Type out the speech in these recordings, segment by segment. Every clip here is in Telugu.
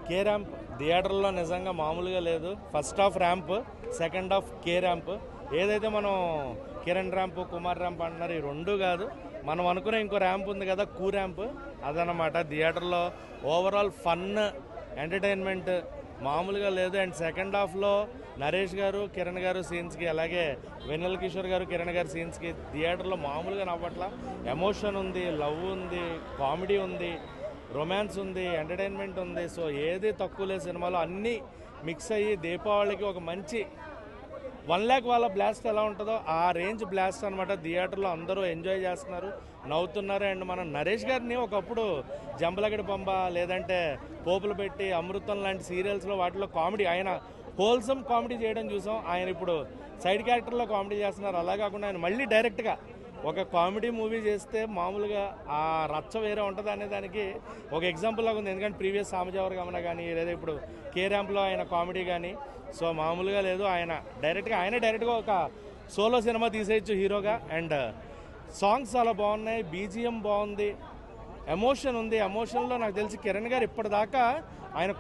కే ర్యాంప్ థియేటర్లో నిజంగా మామూలుగా లేదు. First half ramp, second half K ramp. ఏదైతే మనం కిరణ్ ర్యాంప్, కుమార్ ర్యాంప్ అంటున్నారు, ఈ రెండు కాదు, మనం అనుకునే ఇంకో ర్యాంప్ ఉంది కదా, కూ ర్యాంప్, అదనమాట. థియేటర్లో ఓవరాల్ ఫన్, ఎంటర్టైన్మెంట్ మామూలుగా లేదు. అండ్ సెకండ్ హాఫ్లో నరేష్ గారు, కిరణ్ గారు సీన్స్కి, అలాగే వెన్నెల కిషోర్ గారు, కిరణ్ గారు సీన్స్కి థియేటర్లో మామూలుగా నవ్వట్ల. ఎమోషన్ ఉంది, లవ్ ఉంది, కామెడీ ఉంది, రొమాన్స్ ఉంది, ఎంటర్టైన్మెంట్ ఉంది. సో ఏది తక్కువ లేదు సినిమాలో, అన్నీ మిక్స్ అయ్యి దీపావళికి ఒక మంచి 1 lakh వాళ్ళ బ్లాస్ట్ ఎలా ఉంటుందో ఆ రేంజ్ బ్లాస్ట్ అనమాట. థియేటర్లో అందరూ ఎంజాయ్ చేస్తున్నారు, నవ్వుతున్నారు. అండ్ మనం నరేష్ గారిని ఒకప్పుడు జంబలగడి పంబ, లేదంటే పోపులు పెట్టి, అమృతం లాంటి సీరియల్స్లో వాటిలో కామెడీ, ఆయన హోల్సమ్ కామెడీ చేయడం చూసాం. ఆయన ఇప్పుడు సైడ్ క్యారెక్టర్లో కామెడీ చేస్తున్నారు. అలా కాకుండా ఆయన మళ్ళీ డైరెక్ట్గా ఒక కామెడీ మూవీ చేస్తే మామూలుగా ఆ రచ్చ వేరే ఉంటుంది అనే దానికి ఒక ఎగ్జాంపుల్ లాగా ఉంది. ఎందుకంటే ప్రీవియస్ సామజవర్ గమన కానీ, లేదా ఇప్పుడు కే ర్యాంప్లో ఆయన కామెడీ కానీ, సో మామూలుగా లేదు. ఆయనే డైరెక్ట్గా ఒక సోలో సినిమా తీసేయచ్చు హీరోగా. అండ్ సాంగ్స్ చాలా బాగున్నాయి, బీజిఎం బాగుంది, ఎమోషన్ ఉంది. ఎమోషన్లో నాకు తెలిసి కిరణ్ గారు ఇప్పటిదాకా ఆయన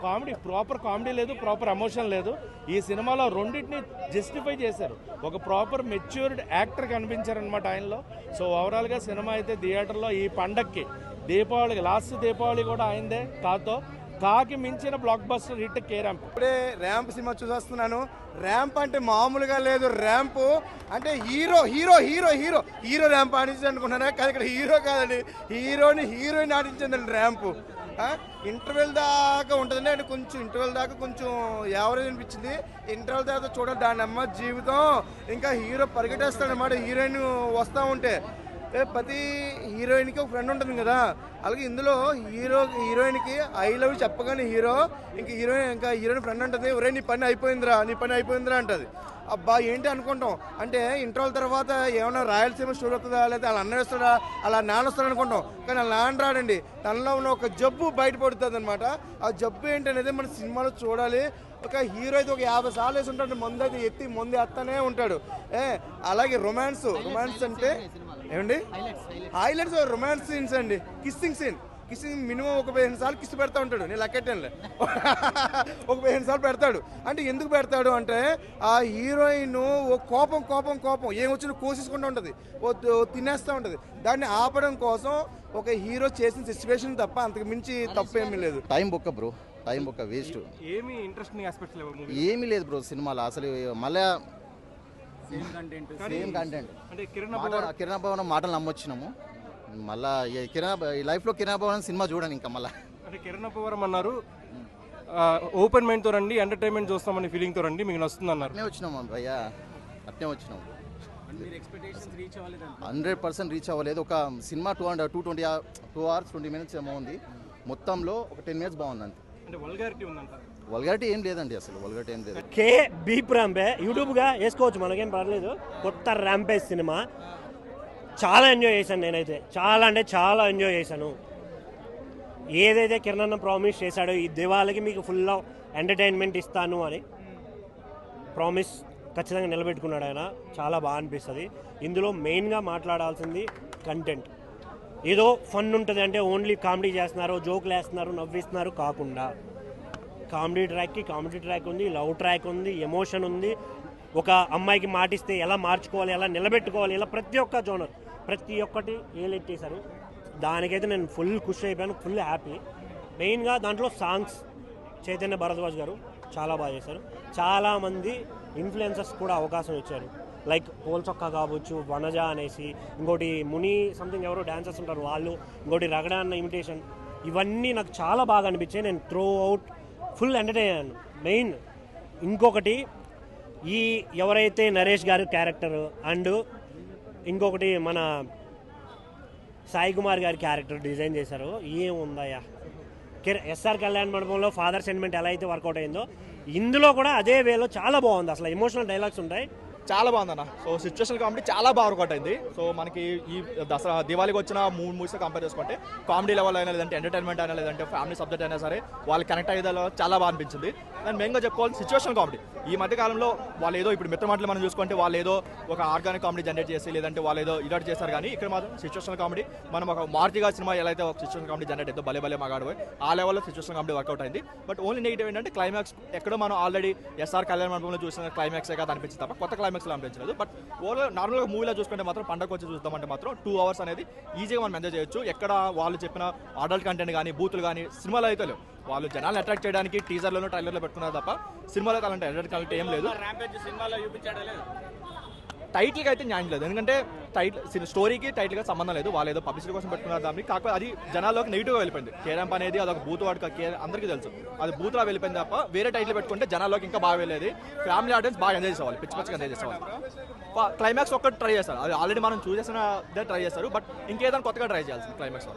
ప్రాపర్ కామెడీ లేదు, ప్రాపర్ ఎమోషన్ లేదు. ఈ సినిమాలో రెండింటిని జస్టిఫై చేశారు. ఒక ప్రాపర్ మెచ్యూర్డ్ యాక్టర్ కనిపించారనమాట ఆయనలో. సో ఓవరాల్గా సినిమా అయితే థియేటర్లో ఈ పండక్కి, దీపావళికి, లాస్ట్ దీపావళి కూడా అయిందే కాకి మించిన block buster hit K ramp. ఇప్పుడే ర్యాంప్ సినిమా చూసేస్తున్నాను. ర్యాంప్ అంటే మామూలుగా లేదు. ర్యాంపు అంటే hero hero hero hero hero ramp ఆడించి అనుకుంటున్నా, కానీ ఇక్కడ హీరో కాదండి, హీరోయిన్ ఆడించిందండి ర్యాంపు. ఇంటర్వెల్ దాకా ఉంటుందండి. అంటే కొంచెం ఇంటర్వెల్ దాకా కొంచెం యావరేజ్ అనిపించింది. ఇంటర్వెల్ తర్వాత చూడాలి దాని అమ్మ జీవితం. ఇంకా హీరో పరిగెట్టేస్తాడనమాట హీరోయిన్ వస్తూ ఉంటే. ప్రతి హీరోయిన్కి ఒక ఫ్రెండ్ ఉంటుంది కదా, అలాగే ఇందులో హీరోయిన్కి ఐ లవ్ చెప్పగానే హీరోయిన్ ఫ్రెండ్ ఉంటుంది, ఒరే నీ పని అయిపోయిందిరా అంటుంది. అబ్బా ఏంటి అనుకుంటాం. అంటే ఇంటర్వల్ తర్వాత ఏమైనా రాయలసీమ స్టోరీ వస్తుందా, లేదా అలా అన్న వస్తాడా, అలా నాన్న వస్తాడు అనుకుంటాం. కానీ అలా నాన్న రాడండి. తనలో ఉన్న ఒక జబ్బు బయటపడుతుంది అనమాట. ఆ జబ్బు ఏంటనేది మన సినిమాలో చూడాలి. ఒక హీరో అయితే ఒక 50 సార్లు వేసి ఉంటాడు, మందు అయితే మందు ఎత్తనే ఉంటాడు. అలాగే రొమాన్స్ అంటే ఏమండి హైలైట్స్ రొమాన్స్ సీన్స్ అండి. కిస్సింగ్ మినిమం ఒక 15 సార్లు కిస్ పెడతా ఉంటాడు. నేను లెక్కెట్టానులే, ఒక 15 సార్లు పెడతాడు. అంటే ఎందుకు పెడతాడు అంటే ఆ హీరోయిన్ కోపం ఏమొచ్చినా కోసేసుకుంటూ ఉంటుంది, తినేస్తూ ఉంటుంది. దాన్ని ఆపడం కోసం ఒక హీరో చేసిన సిచ్యువేషన్ తప్ప అంతకు మించి తప్పేమీ లేదు. టైం బొక్క వేస్ట్. ఏమి ఇంట్రెస్టింగ్ ఆస్పెక్ట్స్ లేవు, ఏమీ లేదు బ్రో సినిమాలో అసలు. మళ్ళీ సేమ్ కంటెంట్ అంటే కిరణ్ భవన్ మాటలు నమ్మొచ్చినాము. మళ్ళీ లైఫ్లో కిరణ్ భవన్ సినిమా చూడండి ఇంకా మళ్ళీ. అంటే కిరణ్ పవరం అన్నారు ఓపెన్ మైండ్తో రండి, ఎంటర్టైన్మెంట్ చూస్తామని ఫీలింగ్తో రండి, మీకు నస్తుంది అన్నారు. అట్నే వచ్చినాము భయ్యా, అట్నే వచ్చినాము. 100% రీచ్ అవ్వలేదు. ఒక సినిమా 2 hours 20 minutes ఏమో ఉంది. మొత్తంలో ఒక 10 minutes బాగుంది అంతే. అంటే వల్గారిటీ ఉందంట. వల్గారిటీ ఏం లేదండి, అసలు వల్గారిటీ ఏం లేదు. కే బీప్ ర్యాంపే యూట్యూబ్గా వేసుకోవచ్చు, మనకేం పర్లేదు. కొత్త ర్యాంపేజ్ సినిమా చాలా ఎంజాయ్ చేశాను నేనైతే. చాలా ఎంజాయ్ చేశాను. ఏదైతే కిరణ్ అన్న ప్రామిస్ చేశాడో ఈ దివాళికి మీకు ఫుల్ ఎంటర్టైన్మెంట్ ఇస్తాను అని ప్రామిస్ ఖచ్చితంగా నిలబెట్టుకున్నాడు ఆయన. చాలా బాగా అనిపిస్తుంది. ఇందులో మెయిన్గా మాట్లాడాల్సింది కంటెంట్. ఏదో ఫన్ ఉంటుంది అంటే ఓన్లీ కామెడీ చేస్తున్నారు, జోకులు వేస్తున్నారు, నవ్విస్తున్నారు కాకుండా కామెడీ ట్రాక్ ఉంది, లవ్ ట్రాక్ ఉంది, ఎమోషన్ ఉంది. ఒక అమ్మాయికి మాటిస్తే ఎలా మార్చుకోవాలి, ఎలా నిలబెట్టుకోవాలి, ఇలా ప్రతి ఒక్క జోనర్ ప్రతి ఒక్కటి ఏలెట్టేశారు. దానికైతే నేను ఫుల్ ఖుషి అయిపోయాను, ఫుల్ హ్యాపీ. మెయిన్గా దాంట్లో సాంగ్స్ చైతన్య భరద్వాజ్ గారు చాలా బాగా చేశారు. చాలామంది ఇన్ఫ్లుయెన్సర్స్ కూడా అవకాశం ఇచ్చారు. లైక్ పోల్చొక్క కావచ్చు, వనజ అనేసి, ఇంకోటి ముని సంథింగ్ ఎవరో డాన్సర్స్ ఉంటారు వాళ్ళు, ఇంకోటి రగడ అన్న ఇమిటేషన్, ఇవన్నీ నాకు చాలా బాగా అనిపించాయి. నేను త్రూ అవుట్ ఫుల్ ఎంటర్టైన్ అయ్యాను. మెయిన్ ఇంకొకటి ఈ ఎవరైతే నరేష్ గారి క్యారెక్టర్ అండ్ ఇంకొకటి మన సాయి కుమార్ గారి క్యారెక్టర్ డిజైన్ చేశారు. ఏముందయ్యా, ఎస్ఆర్ కళ్యాణ్ మండపంలో ఫాదర్ సెంటిమెంట్ ఎలా అయితే వర్కౌట్ అయిందో ఇందులో కూడా అదే వేలో చాలా బాగుంది. అసలు ఎమోషనల్ డైలాగ్స్ ఉంటాయి, చాలా బాగుందన్న. సో సిచ్యువేషన్ కామెడీ చాలా బాగా వర్కౌట్ అయింది. సో మనకి ఈ దసరా దివాళీకి వచ్చిన 3 మూవీస్ కంపేర్ చేసుకుంటే కామెడీ లెవెల్ అయినా, లేదంటే ఎంటర్టైన్మెంట్ అయినా, లేదంటే ఫ్యామిలీ సబ్జెక్ట్ అయినా సరే వాళ్ళు కనెక్ట్ అయ్యేదో చాలా బాగా అనిపించింది. దాన్ని మెయిన్గా చెప్పుకోవాలి సిచ్యువేషన్ కామెడీ. ఈ మధ్య కాలంలో వాళ్ళు ఏదో ఇప్పుడు మిత్రమాటలు మనం చూసుకుంటే వాళ్ళు ఏదో ఒక ఆర్గానిక్ కామెడీ జనరేట్ చేసి లేదంటే వాళ్ళు ఏదో ఇలాంటి చేస్తారు, కానీ ఇక్కడ మాత్రం సిచ్యువేషన్ కామెడీ. మనం ఒక మారుతిగా సినిమా ఎలా అయితే ఒక సిచ్యువేషన్ కామెడీ జనరేట్ అయితే భలే భలే మగాడు ఆ లెవెల్లో సిచ్యువేషన్ కామెడీ వర్కౌట్ అయింది. బట్ ఓన్లీ నెగిటివ్ ఏంటంటే క్లైమాక్స్ ఎక్కడో మనం ఆల్రెడీ ఎస్ఆర్ కళ్యాణ మండపంలో చూసిన క్లైమాక్సే కదా అనిపించింది తప్ప కొత్త క్లైమాక్స్లో అనిపించలేదు. బట్ ఓవరాల్ నార్మల్గా మూవీలో చూసుకుంటే మాత్రం పండగ వచ్చి చూద్దామంటే మాత్రం 2 hours అనేది ఈజీగా మనం ఎంజాయ్ చేయొచ్చు. ఎక్కడ వాళ్ళు చెప్పిన అడల్ట్ కంటెంట్ కానీ బూతులు కానీ సినిమాలో అయితే లేవు. వాళ్ళు జనాలు అట్రాక్ట్ చేయడానికి టీజర్లోనూ ట్రైలర్లో పెట్టుకున్నారు తప్ప సినిమాలో అలాంటి అడల్ట్ కంటెంట్ ఏం లేదు. టైటిల్కి అయితే న్యాయం లేదు, ఎందుకంటే స్టోరీకి టైటిల్గా సంబంధం లేదు. వాళ్ళు ఏదో పబ్లిసిటీ కోసం పెట్టుకున్నారు దాన్ని. కాకపోతే అది జనాల్లోకి నెగిటివ్గా వెళ్ళిపోయింది. కేరాంప్ అనేది అదొక బూత్ వాడు అందరికీ తెలుసు, అది బూత్లా వెళ్ళిపోయింది తప్ప వేరే టైటిల్ పెట్టుకుంటే జనాల్లోకి ఇంకా బాగా వెళ్ళేది. ఫ్యామిలీ ఆడియన్స్ బాగా ఎంజాయ్ చేసేవాళ్ళు, పిచ్చి పిచ్చిగా ఎంజాయ్ చేసేవాళ్ళు. క్లైమాక్స్ ఒక్కటి ట్రై చేస్తారు, అది ఆల్రెడీ మనం చూసేసిన ట్రై చేస్తారు. బట్ ఇంకేదైనా కొత్తగా ట్రై చేయాల్సింది క్లైమాక్స్.